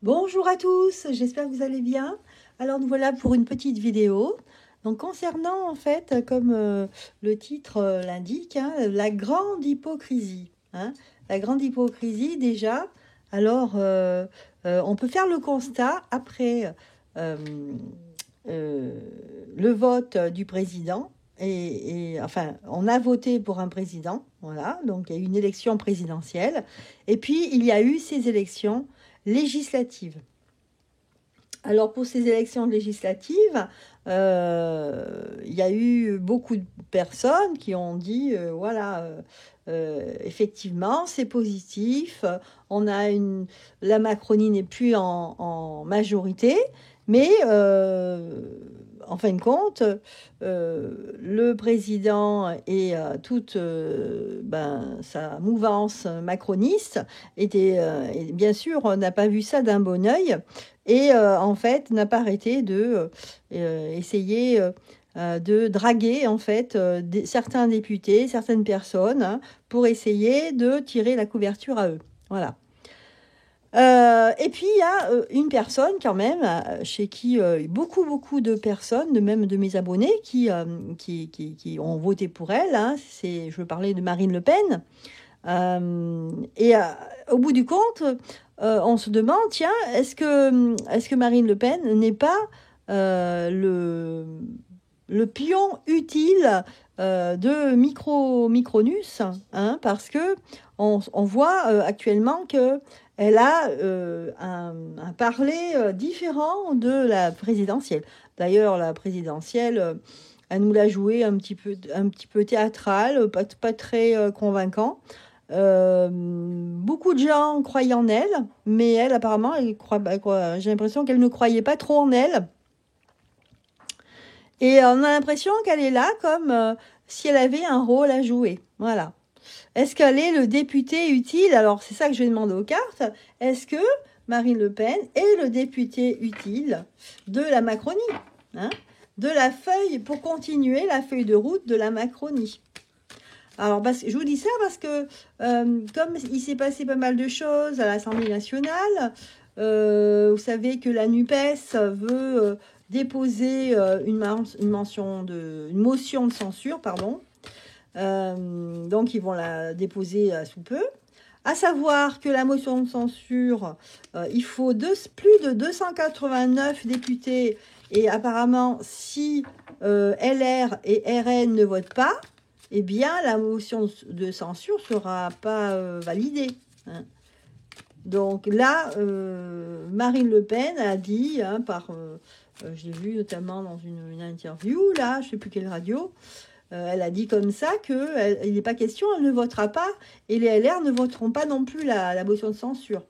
Bonjour à tous, j'espère que vous allez bien. Alors nous voilà pour une petite vidéo. Donc concernant en fait, comme le titre l'indique, hein, la grande hypocrisie. Hein. La grande hypocrisie déjà. Alors on peut faire le constat après euh, euh, le vote du président. Enfin, on a voté pour un président, voilà, donc il y a eu une élection présidentielle, et puis il y a eu ces élections législatives. Alors pour ces élections législatives, il y a eu beaucoup de personnes qui ont dit, voilà, effectivement, c'est positif, la Macronie n'est plus en majorité, mais en fin de compte, le président et toute sa mouvance macroniste et bien sûr, n'a pas vu ça d'un bon œil et en fait n'a pas arrêté de essayer de draguer en fait certains députés, certaines personnes, hein, pour essayer de tirer la couverture à eux. Voilà. Et puis il y a une personne quand même chez qui beaucoup de personnes, même de mes abonnés, qui ont voté pour elle. Hein, je veux parler de Marine Le Pen. Et au bout du compte, on se demande, tiens, est-ce que Marine Le Pen n'est pas le pion utile de Micronus, hein, parce que on voit actuellement que elle a un parler différent de la présidentielle. D'ailleurs, la présidentielle, elle nous l'a joué un petit peu théâtral, pas très convaincant. Beaucoup de gens croyaient en elle, mais elle, apparemment, j'ai l'impression qu'elle ne croyait pas trop en elle. Et on a l'impression qu'elle est là comme si elle avait un rôle à jouer. Voilà. Est-ce qu'elle est le député utile? Alors, c'est ça que je vais demander aux cartes. Est-ce que Marine Le Pen est le député utile de la Macronie, hein, de la feuille, pour continuer la feuille de route de la Macronie? Alors, je vous dis ça parce que, comme il s'est passé pas mal de choses à l'Assemblée nationale, vous savez que la NUPES veut déposer une motion de censure, pardon. Donc, ils vont la déposer sous peu. À savoir que la motion de censure, il faut plus de 289 députés. Et apparemment, si LR et RN ne votent pas, eh bien, la motion de censure ne sera pas validée. Hein. Donc là, Marine Le Pen a dit, hein, je l'ai vu notamment dans une interview, là, je ne sais plus quelle radio, elle a dit comme ça qu'il n'est pas question, elle ne votera pas, et les LR ne voteront pas non plus la motion de censure.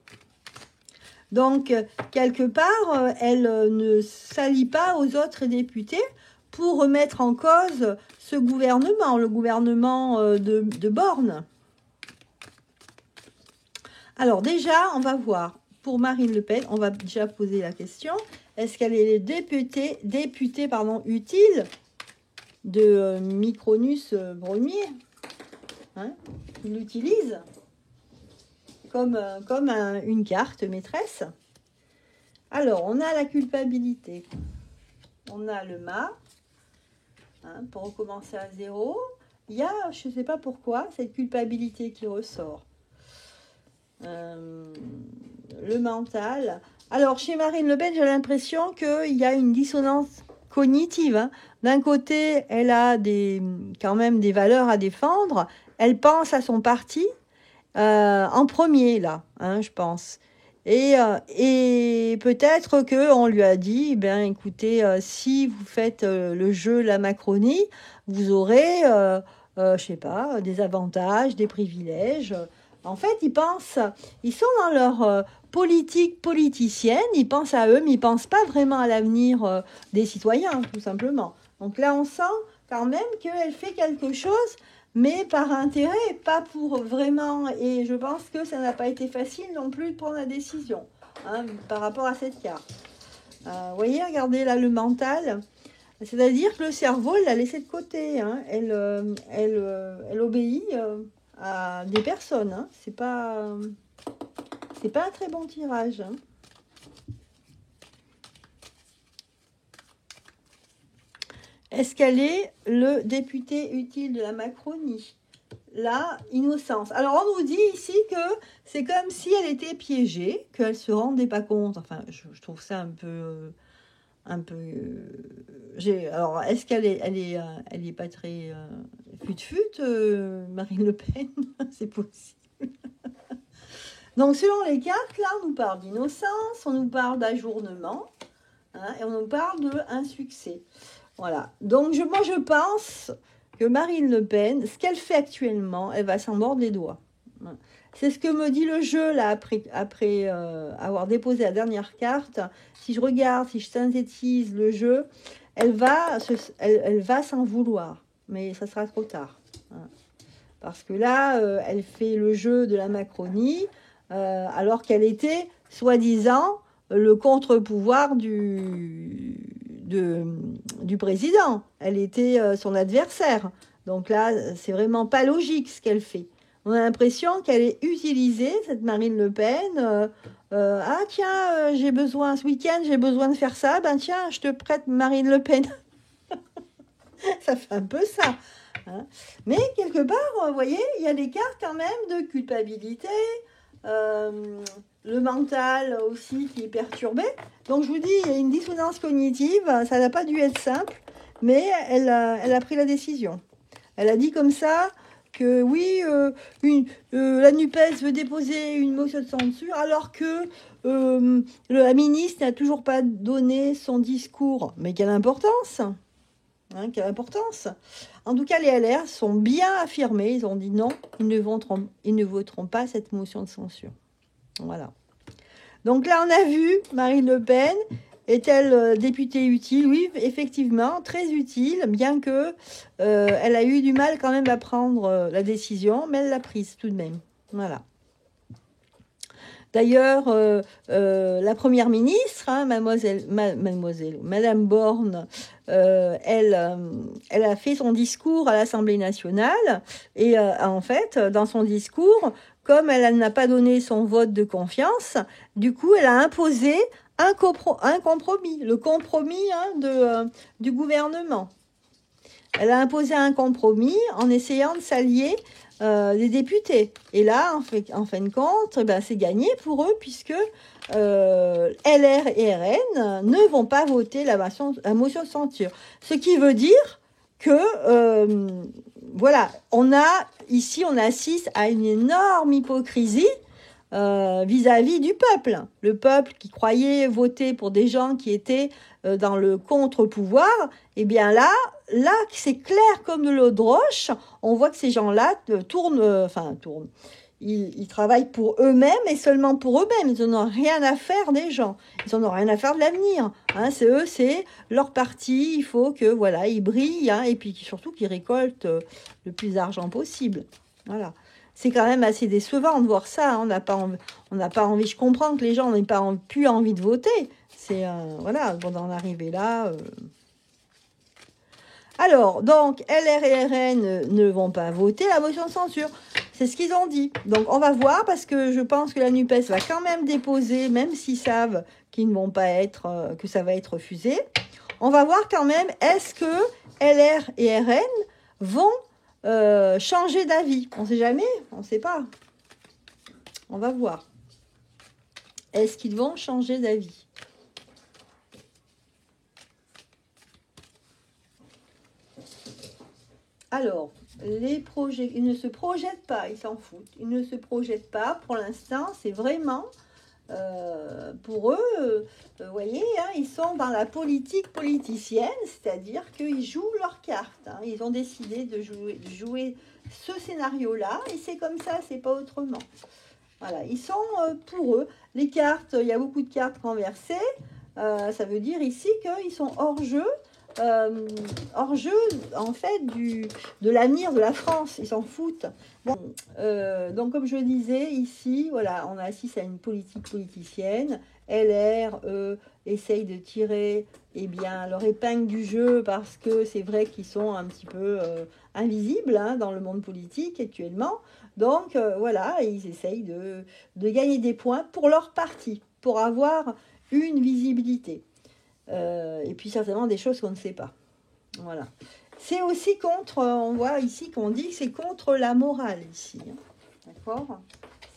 Donc, quelque part, elle ne s'allie pas aux autres députés pour remettre en cause ce gouvernement, le gouvernement de Borne. Alors déjà, on va voir, pour Marine Le Pen, on va déjà poser la question, est-ce qu'elle est députée utile de Micronus Bremier, hein, il l'utilise comme une carte maîtresse. Alors, on a la culpabilité. On a le mât, hein, pour recommencer à zéro. Il y a, je ne sais pas pourquoi, cette culpabilité qui ressort. Le mental. Alors, chez Marine Le Pen, j'ai l'impression qu'il y a une dissonance cognitive. Hein. D'un côté, elle a quand même des valeurs à défendre. Elle pense à son parti en premier, là, hein, je pense. Et peut-être qu'on lui a dit, ben, écoutez, si vous faites le jeu la Macronie, vous aurez, je sais pas, des avantages, des privilèges. En fait, ils sont dans leur politique politicienne, ils pensent à eux, mais ils pensent pas vraiment à l'avenir des citoyens, tout simplement. Donc là, on sent quand même qu'elle fait quelque chose, mais par intérêt, pas pour vraiment. Et je pense que ça n'a pas été facile non plus de prendre la décision, hein, par rapport à cette carte. Vous voyez, regardez là le mental. C'est-à-dire que le cerveau, elle l'a laissé de côté. Hein. Elle obéit à des personnes. Hein. C'est pas un très bon tirage. Hein. Est-ce qu'elle est le député utile de la Macronie? La innocence. Alors, on nous dit ici que c'est comme si elle était piégée, qu'elle ne se rendait pas compte. Enfin, je trouve ça alors, est-ce qu'elle elle est pas très fut-fut, Marine Le Pen? C'est possible. Donc, selon les cartes, là, on nous parle d'innocence, on nous parle d'ajournement, hein, et on nous parle d'un succès. Voilà. Donc, moi, je pense que Marine Le Pen, ce qu'elle fait actuellement, elle va s'en mordre les doigts. C'est ce que me dit le jeu, là, après avoir déposé la dernière carte. Si je regarde, si je synthétise le jeu, elle va s'en vouloir. Mais ça sera trop tard. Hein. Parce que là, elle fait le jeu de la Macronie, alors qu'elle était, soi-disant, le contre-pouvoir du président. Elle était son adversaire. Donc là, c'est vraiment pas logique ce qu'elle fait. On a l'impression qu'elle est utilisée, cette Marine Le Pen. Ah tiens, j'ai besoin, ce week-end, j'ai besoin de faire ça. Ben tiens, je te prête Marine Le Pen. Ça fait un peu ça. Hein. Mais quelque part, vous voyez, il y a des cartes quand même de culpabilité. Le mental aussi qui est perturbé. Donc je vous dis, il y a une dissonance cognitive, ça n'a pas dû être simple, mais elle a pris la décision. Elle a dit comme ça que oui, la NUPES veut déposer une motion de censure alors que la ministre n'a toujours pas donné son discours. Mais quelle importance! Hein, quelle importance! En tout cas, les LR sont bien affirmés. Ils ont dit non, ils ne voteront pas cette motion de censure. Voilà. Donc là, on a vu Marine Le Pen. Est-elle députée utile? Oui, effectivement, très utile, bien que elle a eu du mal quand même à prendre la décision, mais elle l'a prise tout de même. Voilà. D'ailleurs, la première ministre, hein, Madame Borne, elle a fait son discours à l'Assemblée nationale et en fait, dans son discours, comme elle n'a pas donné son vote de confiance, du coup, elle a imposé un compromis, le compromis du gouvernement. Elle a imposé un compromis en essayant de s'allier les députés. Et là, en fin de compte, c'est gagné pour eux puisque LR et RN ne vont pas voter la motion de censure. Ce qui veut dire que, voilà, on assiste à une énorme hypocrisie vis-à-vis du peuple. Le peuple qui croyait voter pour des gens qui étaient dans le contre-pouvoir, eh bien là, c'est clair comme de l'eau de roche. On voit que ces gens-là tournent. Ils travaillent pour eux-mêmes et seulement pour eux-mêmes. Ils n'en ont rien à faire des gens. Ils n'en ont rien à faire de l'avenir. Hein, c'est leur parti. Il faut que voilà, ils brillent et puis surtout qu'ils récoltent le plus d'argent possible. Voilà. C'est quand même assez décevant de voir ça. On n'a pas envie. Je comprends que les gens n'aient pas plus envie de voter. C'est voilà, bon, d'en arriver là. Alors, donc, LR et RN ne vont pas voter la motion de censure. C'est ce qu'ils ont dit. Donc, on va voir parce que je pense que la NUPES va quand même déposer, même s'ils savent qu'ils ne vont pas être, que ça va être refusé. On va voir quand même, est-ce que LR et RN vont changer d'avis? On ne sait jamais, on ne sait pas. On va voir. Est-ce qu'ils vont changer d'avis? Alors, les projets, ils ne se projettent pas, ils s'en foutent. Ils ne se projettent pas pour l'instant, c'est vraiment, pour eux, vous voyez, ils sont dans la politique politicienne, c'est-à-dire qu'ils jouent leurs cartes. Ils ont décidé de jouer ce scénario-là, et c'est comme ça, c'est pas autrement. Voilà, ils sont pour eux. Les cartes, il y a beaucoup de cartes renversées, ça veut dire ici qu'ils sont hors jeu, en fait de l'avenir de la France, ils s'en foutent. Bon, donc comme je disais ici, voilà, on assiste à une politique politicienne. LR essaye de tirer leur épingle du jeu parce que c'est vrai qu'ils sont un petit peu invisibles dans le monde politique actuellement. Donc voilà, ils essayent de gagner des points pour leur parti, pour avoir une visibilité. Et puis certainement des choses qu'on ne sait pas. Voilà. C'est aussi contre, on voit ici qu'on dit que c'est contre la morale ici. Hein. D'accord?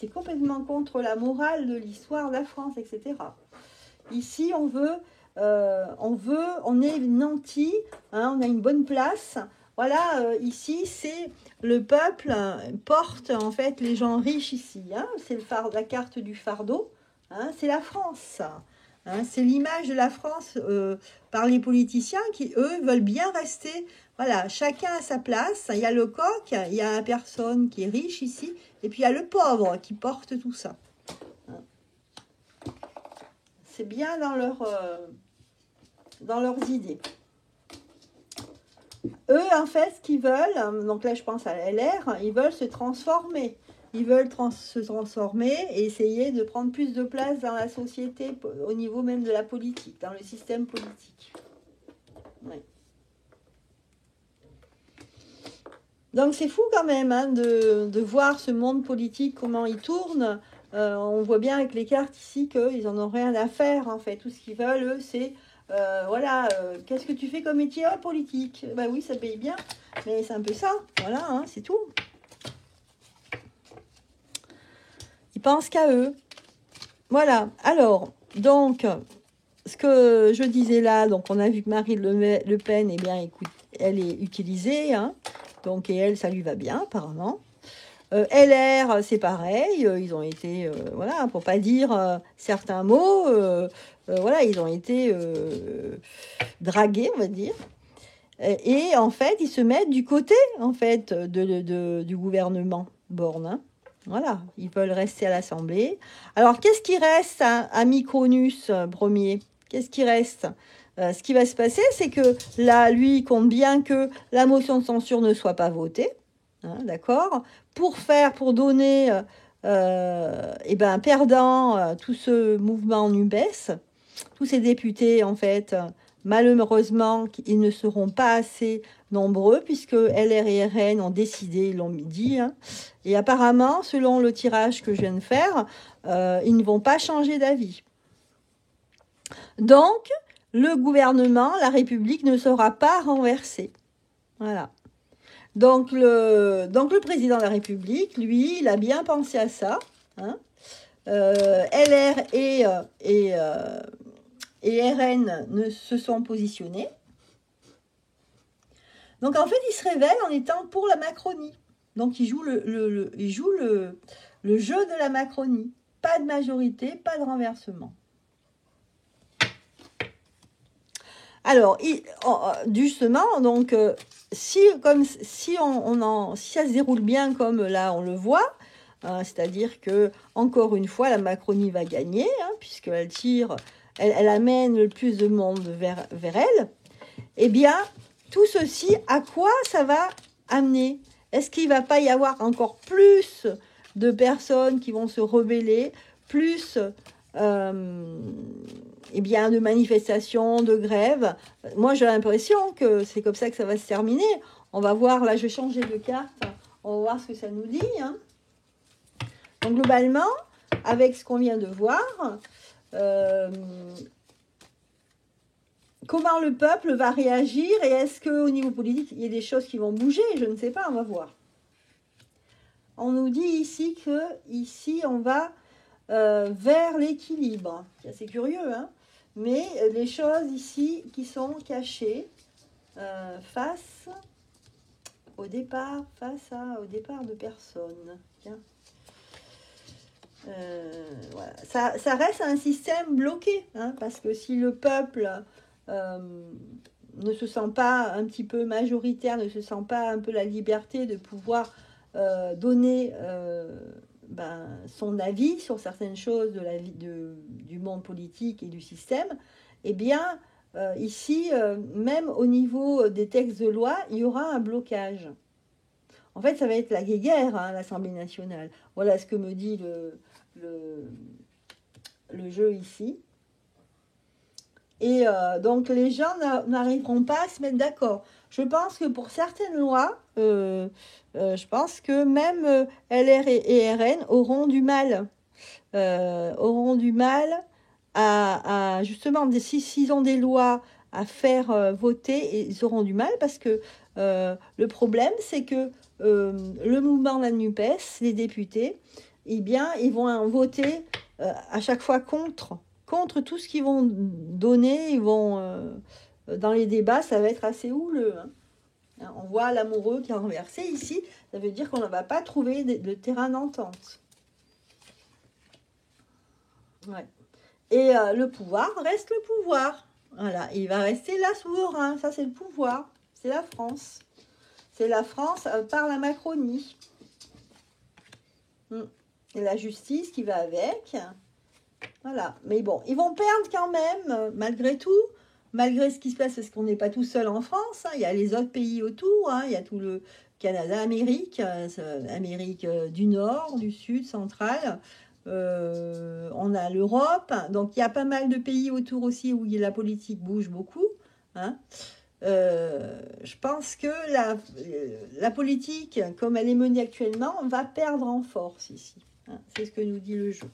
C'est complètement contre la morale de l'histoire de la France, etc. Ici, on est nanti, hein, on a une bonne place. Voilà, ici, c'est le peuple porte en fait les gens riches ici. Hein, c'est la carte du fardeau. Hein, c'est la France. Hein, c'est l'image de la France par les politiciens qui, eux, veulent bien rester. Voilà, chacun à sa place. Il y a le coq, il y a la personne qui est riche ici, et puis il y a le pauvre qui porte tout ça. C'est bien dans leurs idées. Eux, en fait, ce qu'ils veulent, donc là je pense à LR, ils veulent se transformer. Ils veulent se transformer et essayer de prendre plus de place dans la société, au niveau même de la politique, dans le système politique. Oui. Donc c'est fou quand même hein, de voir ce monde politique, comment il tourne. On voit bien avec les cartes ici qu'ils n'en ont rien à faire en fait. Tout ce qu'ils veulent, eux, c'est voilà, qu'est-ce que tu fais comme métier politique? Bah oui, ça paye bien, mais c'est un peu ça. Voilà, hein, c'est tout. Ils pensent qu'à eux. Voilà. Alors, donc, ce que je disais là, donc on a vu que Marine Le Pen, eh bien, écoute, elle est utilisée, hein. Donc, et elle, ça lui va bien, apparemment. LR, c'est pareil, ils ont été, voilà, pour pas dire certains mots, voilà, ils ont été dragués, on va dire. Et en fait, ils se mettent du côté, en fait, du gouvernement Borne. Hein. Voilà, ils veulent rester à l'Assemblée. Alors, qu'est-ce qui reste à Micronus premier? Qu'est-ce qui reste? Ce qui va se passer, c'est que là, lui, il compte bien que la motion de censure ne soit pas votée. Hein, d'accord? Pour donner, eh ben, perdant tout ce mouvement NUPES, tous ces députés, en fait, malheureusement, ils ne seront pas assez nombreux, puisque LR et RN ont décidé, ils l'ont dit, hein, et apparemment, selon le tirage que je viens de faire, ils ne vont pas changer d'avis. Donc, le gouvernement, la République ne sera pas renversée. Voilà. Donc le président de la République, lui, il a bien pensé à ça. Hein. LR et RN se sont positionnés. Donc en fait, il se révèle en étant pour la Macronie. Donc il joue le jeu de la Macronie. Pas de majorité, pas de renversement. Alors, justement, donc, si ça se déroule bien comme là on le voit, c'est-à-dire que encore une fois la Macronie va gagner, hein, puisqu'elle tire, elle amène le plus de monde vers elle. Eh bien, tout ceci, à quoi ça va amener? Est-ce qu'il ne va pas y avoir encore plus de personnes qui vont se rebeller, plus eh bien, de manifestations, de grèves? Moi, j'ai l'impression que c'est comme ça que ça va se terminer. On va voir, là, je vais changer de carte. On va voir ce que ça nous dit. Hein. Donc, globalement, avec ce qu'on vient de voir, comment le peuple va réagir et est-ce qu'au niveau politique, il y a des choses qui vont bouger? Je ne sais pas, on va voir. On nous dit ici que, ici, on va vers l'équilibre. C'est assez curieux, hein? Mais les choses ici qui sont cachées face au départ de personnes. Tiens. Voilà. Ça reste un système bloqué, hein, parce que si le peuple ne se sent pas un petit peu majoritaire, ne se sent pas un peu la liberté de pouvoir donner son avis sur certaines choses de la vie du monde politique et du système, eh bien, ici, même au niveau des textes de loi, il y aura un blocage. En fait, ça va être la guéguerre à l'Assemblée nationale. Voilà ce que me dit le jeu ici. Et donc, les gens n'arriveront pas à se mettre d'accord. Je pense que pour certaines lois, je pense que même LR et RN auront du mal. À justement, s'ils ont des lois à faire voter, et ils auront du mal parce que le problème, c'est que le mouvement de la NUPES, les députés, eh bien, ils vont voter à chaque fois contre tout ce qu'ils vont donner. Ils vont, dans les débats, ça va être assez houleux, hein. On voit l'amoureux qui est renversé ici, ça veut dire qu'on ne va pas trouver de terrain d'entente. Ouais. Et le pouvoir reste le pouvoir. Voilà, il va rester là souverain, ça c'est le pouvoir, c'est la France. C'est la France par la Macronie. Et la justice qui va avec. Voilà, mais bon, ils vont perdre quand même, malgré tout. Malgré ce qui se passe, parce qu'on n'est pas tout seul en France, hein, il y a les autres pays autour, hein, il y a tout le Canada, Amérique du Nord, du Sud, centrale, on a l'Europe, donc il y a pas mal de pays autour aussi où la politique bouge beaucoup, hein. Je pense que la politique, comme elle est menée actuellement, va perdre en force ici, hein, c'est ce que nous dit le jeu.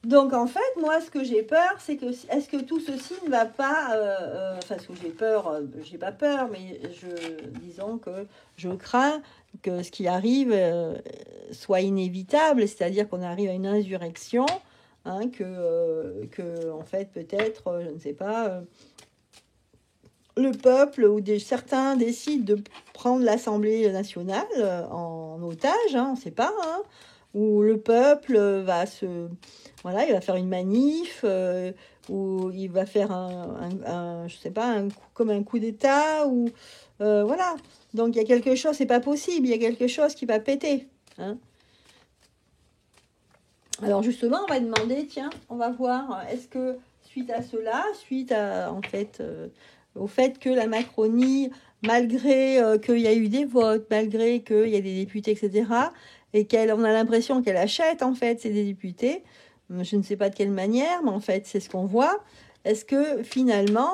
Donc en fait, moi ce que j'ai peur, c'est que est-ce que tout ceci ne va pas, enfin ce que j'ai peur, j'ai pas peur, mais disons que je crains que ce qui arrive soit inévitable, c'est-à-dire qu'on arrive à une insurrection, hein, que en fait peut-être, je ne sais pas, le peuple ou certains décident de prendre l'Assemblée nationale en otage, hein, on ne sait pas, hein, où le peuple va voilà, il va faire une manif, ou il va faire je sais pas, comme un coup d'État, ou voilà. Donc il y a quelque chose, c'est pas possible, il y a quelque chose qui va péter, hein. Alors justement, on va demander, tiens, on va voir, est-ce que suite à cela, suite à, en fait, au fait que la Macronie, malgré qu'il y a eu des votes, malgré qu'il y a des députés, etc., et on a l'impression qu'elle achète, en fait, ces députés, je ne sais pas de quelle manière, mais en fait, c'est ce qu'on voit. Est-ce que finalement,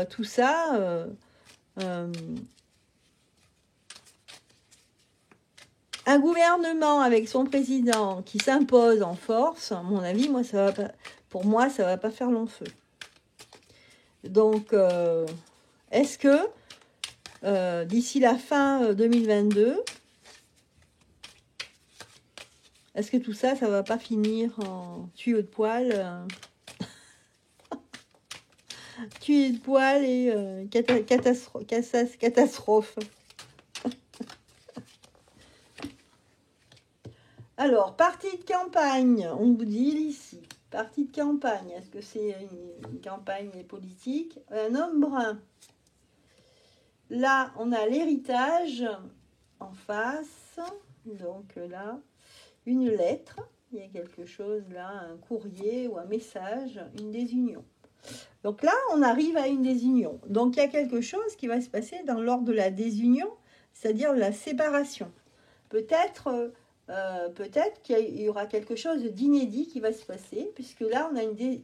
tout ça, un gouvernement avec son président qui s'impose en force, à mon avis, moi, ça va pas, pour moi, ça va pas faire long feu. Donc, est-ce que d'ici la fin 2022, est-ce que tout ça, ça va pas finir en tuyau de poêle, tuyau de poêle et catastrophe. Alors, partie de campagne, on vous dit ici. Partie de campagne, est-ce que c'est une campagne politique? Un homme brun. Là, on a l'héritage en face. Donc là, une lettre. Il y a quelque chose là, un courrier ou un message, une désunion. Donc là, on arrive à une désunion. Donc il y a quelque chose qui va se passer dans l'ordre de la désunion, c'est-à-dire la séparation. Peut-être qu'il y aura quelque chose d'inédit qui va se passer, puisque là, on a une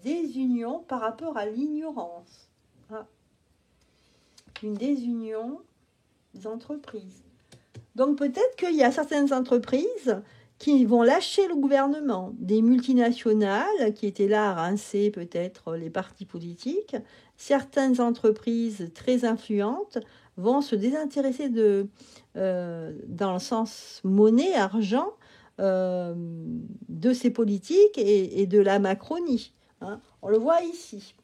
désunion par rapport à l'ignorance. Ah. Une désunion des entreprises. Donc peut-être qu'il y a certaines entreprises qui vont lâcher le gouvernement, des multinationales qui étaient là à rincer peut-être les partis politiques. Certaines entreprises très influentes vont se désintéresser dans le sens monnaie, argent, de ces politiques et de la Macronie, hein. On le voit ici.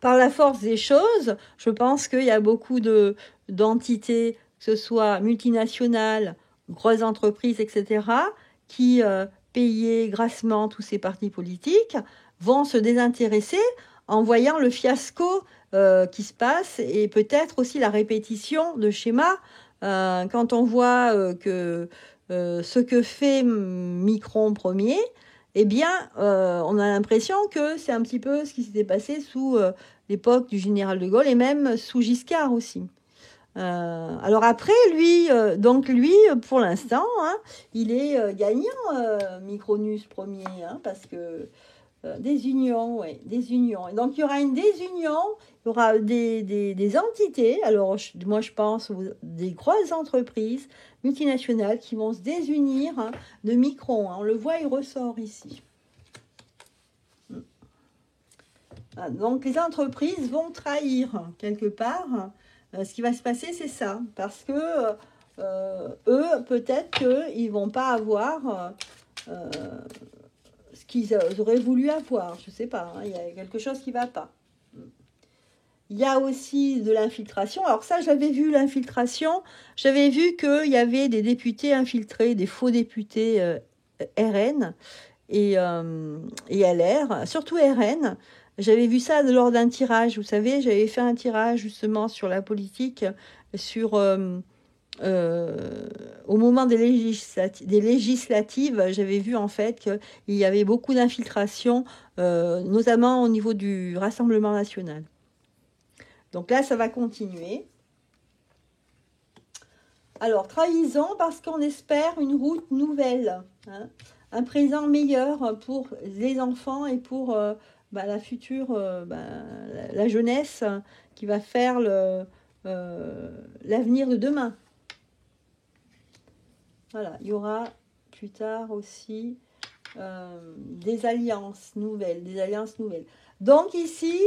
Par la force des choses, je pense qu'il y a beaucoup d'entités, que ce soit multinationales, grosses entreprises, etc., qui, payaient grassement tous ces partis politiques, vont se désintéresser en voyant le fiasco qui se passe et peut-être aussi la répétition de schémas. Quand on voit ce que fait Micron premier, eh bien, on a l'impression que c'est un petit peu ce qui s'était passé sous l'époque du général de Gaulle et même sous Giscard aussi. Alors après, lui, pour l'instant, hein, il est gagnant, Micronus premier, hein, parce que Des unions, oui, des unions. Et donc, il y aura une désunion, il y aura des entités, alors moi je pense des grosses entreprises multinationales qui vont se désunir hein, de Micron. Hein. On le voit, il ressort ici. Donc, les entreprises vont trahir quelque part. Ce qui va se passer, c'est ça. Parce que eux, peut-être qu'ils ne vont pas avoir ce qu'ils auraient voulu avoir. Je ne sais pas, hein, il y a quelque chose qui ne va pas. Il y a aussi de l'infiltration. Alors ça, j'avais vu l'infiltration. J'avais vu qu'il y avait des députés infiltrés, des faux députés RN et LR, surtout RN. J'avais vu ça lors d'un tirage. Vous savez, j'avais fait un tirage justement sur la politique, sur au moment des législatives, j'avais vu en fait qu'il y avait beaucoup d'infiltration, notamment au niveau du Rassemblement national. Donc là, ça va continuer. Alors, trahison parce qu'on espère une route nouvelle, hein, un présent meilleur pour les enfants et pour la future, la jeunesse qui va faire l'avenir de demain. Voilà, il y aura plus tard aussi des alliances nouvelles, Donc ici,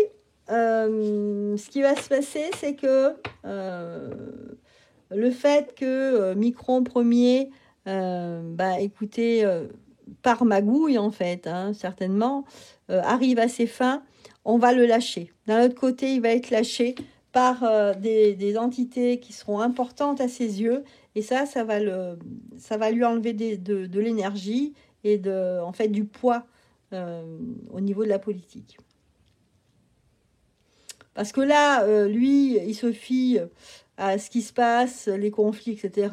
ce qui va se passer, c'est que le fait que Micron premier, écoutez, par magouille en fait, hein, certainement, arrive à ses fins, on va le lâcher. D'un autre côté, il va être lâché par des entités qui seront importantes à ses yeux, et ça va lui enlever de l'énergie et en fait du poids au niveau de la politique. Parce que là, lui, il se fie à ce qui se passe, les conflits, etc.,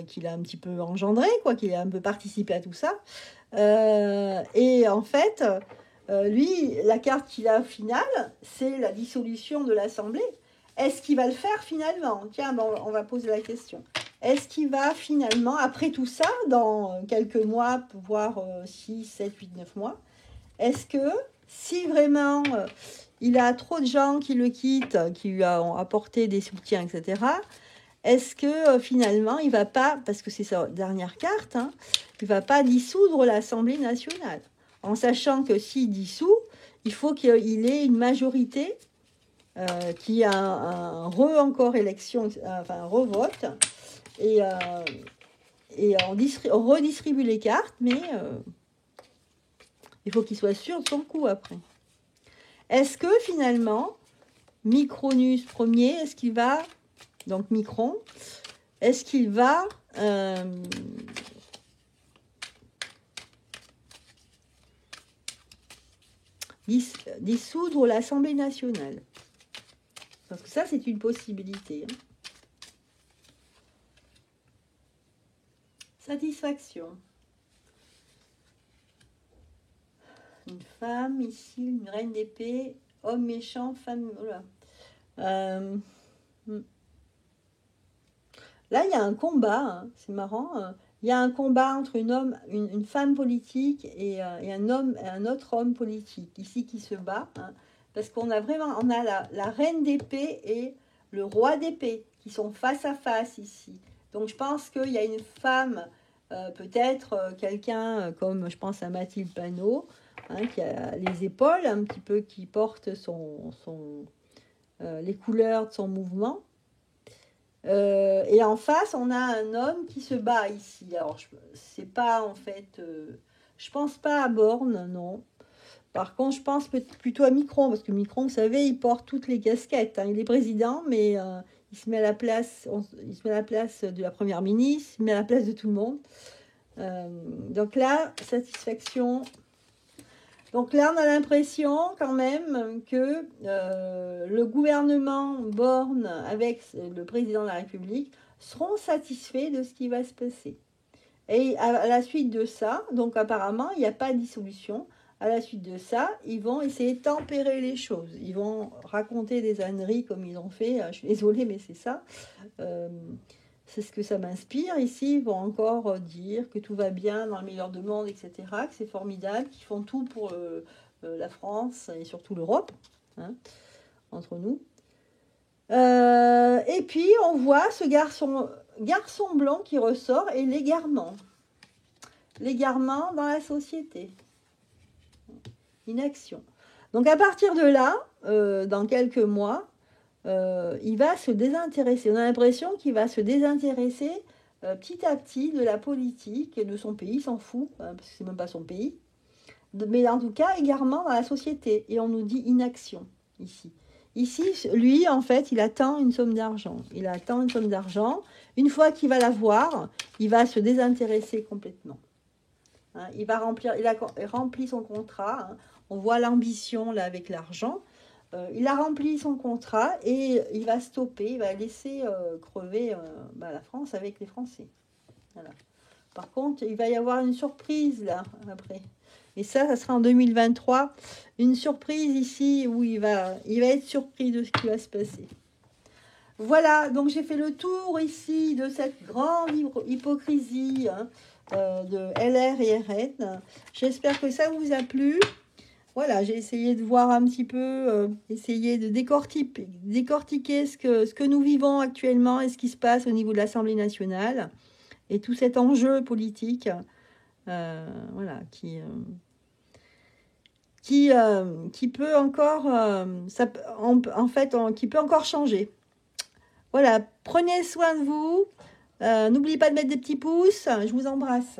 qu'il a un petit peu engendré, quoi, qu'il a un peu participé à tout ça. Et en fait, lui, la carte qu'il a finale, c'est la dissolution de l'Assemblée. Est-ce qu'il va le faire finalement? Tiens, on va poser la question. Est-ce qu'il va finalement, après tout ça, dans quelques mois, voire 6, 7, 8, 9 mois, est-ce que si vraiment il a trop de gens qui le quittent, qui lui ont apporté des soutiens, etc., est-ce que finalement il ne va pas, parce que c'est sa dernière carte, hein, il ne va pas dissoudre l'Assemblée nationale, en sachant que s'il dissout, il faut qu'il ait une majorité qui a un encore élection, enfin un revote, et on redistribue les cartes, mais il faut qu'il soit sûr de son coup après. Est-ce que finalement, Micronus premier, est-ce qu'il va, donc Micron, est-ce qu'il va dissoudre l'Assemblée nationale? Parce que ça, c'est une possibilité. Hein. Satisfaction. Une femme, ici, une reine d'épée, homme méchant, femme... Voilà. Là, il y a un combat, hein, c'est marrant. Il y a un combat entre une femme politique et un autre homme politique, ici, qui se bat. Hein, parce qu'on a vraiment, la reine d'épée et le roi d'épée qui sont face à face ici. Donc, je pense qu'il y a une femme, peut-être quelqu'un comme, je pense à Mathilde Panot, hein, qui a les épaules un petit peu, qui porte les couleurs de son mouvement. Et en face, on a un homme qui se bat ici. Alors, c'est pas en fait... je pense pas à Borne, non. Par contre, je pense plutôt à Micron, parce que Micron, vous savez, il porte toutes les casquettes. Hein. Il est président, mais il se met à la place, de la première ministre, il se met à la place de tout le monde. Donc là, satisfaction. Donc là, on a l'impression quand même que le gouvernement Borne avec le président de la République seront satisfaits de ce qui va se passer. Et à la suite de ça, donc apparemment, il n'y a pas de dissolution. À la suite de ça, ils vont essayer de tempérer les choses. Ils vont raconter des âneries comme ils ont fait. Je suis désolée, mais c'est ça. C'est ce que ça m'inspire. Ici, ils vont encore dire que tout va bien dans le meilleur des mondes, etc., que c'est formidable, qu'ils font tout la France et surtout l'Europe, hein, entre nous. Et puis, on voit ce garçon blanc qui ressort et l'égarement. L'égarement dans la société. Inaction. Donc, à partir de là, dans quelques mois, il va se désintéresser. On a l'impression qu'il va se désintéresser petit à petit de la politique et de son pays, il s'en fout, hein, parce que c'est même pas son pays. Mais en tout cas, égarement dans la société. Et on nous dit inaction, ici. Ici, lui, en fait, il attend une somme d'argent. Il attend une somme d'argent. Une fois qu'il va l'avoir, il va se désintéresser complètement. Hein, il a rempli son contrat. Hein. On voit l'ambition là avec l'argent. Il a rempli son contrat et il va stopper, il va laisser crever la France avec les Français. Voilà. Par contre, il va y avoir une surprise là, après. Et ça sera en 2023. Une surprise ici où il va être surpris de ce qui va se passer. Voilà, donc j'ai fait le tour ici de cette grande hypocrisie hein, de LR et RN. J'espère que ça vous a plu. Voilà, j'ai essayé de voir un petit peu, essayer de décortiquer ce que nous vivons actuellement et ce qui se passe au niveau de l'Assemblée nationale et tout cet enjeu politique, voilà, qui peut encore, qui peut encore changer. Voilà, prenez soin de vous. N'oubliez pas de mettre des petits pouces. Je vous embrasse.